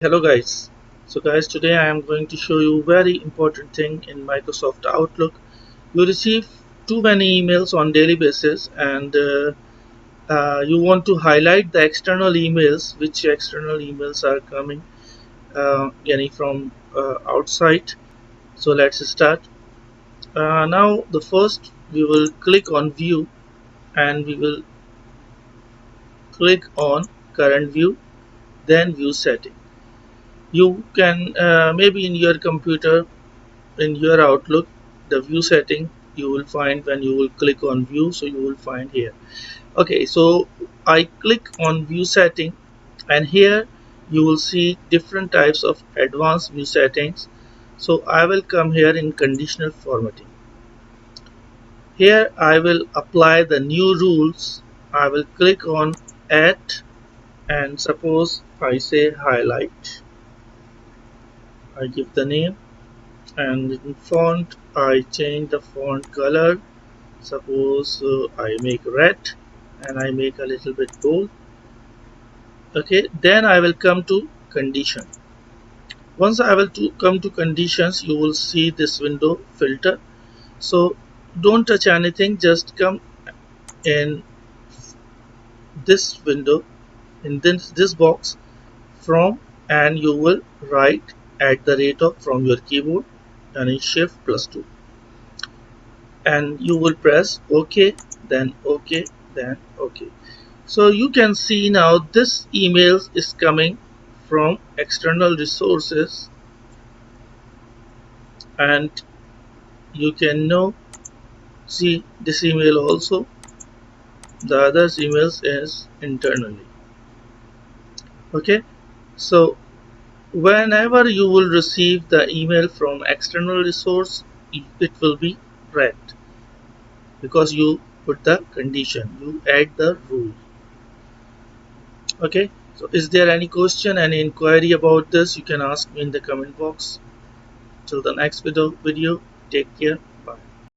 Hello guys. So guys, today I am going to show you very important thing in Microsoft Outlook. You receive too many emails on daily basis, and you want to highlight the external emails, which external emails are coming getting from outside. So let's start. Now the first we will click on view, and we will click on current view, then view setting. You can maybe in your computer, in your Outlook, the view setting you will find when you will click on view, so you will find here. Okay, so I click on view setting, and here you will see different types of advanced view settings. So I will come here in conditional formatting. Here I will apply the new rules. I will click on add, and suppose I say highlight. I give the name, and in font I change the font color. Suppose I make red, and I make a little bit bold. Okay, then I will come to condition. Once I will come to conditions, you will see this window filter. So don't touch anything, just come in this window, in this box from, and you will write at the rate of from your keyboard, and in shift +2, and you will press OK, then OK, then OK. So you can see now this email is coming from external resources, and you can now see this email also. The other emails is internally. Okay, so whenever you will receive the email from external resource, it will be red because you put the condition, you add the rule. Okay, so is there any question, any inquiry about this? You can ask me in the comment box. Till the next video, take care.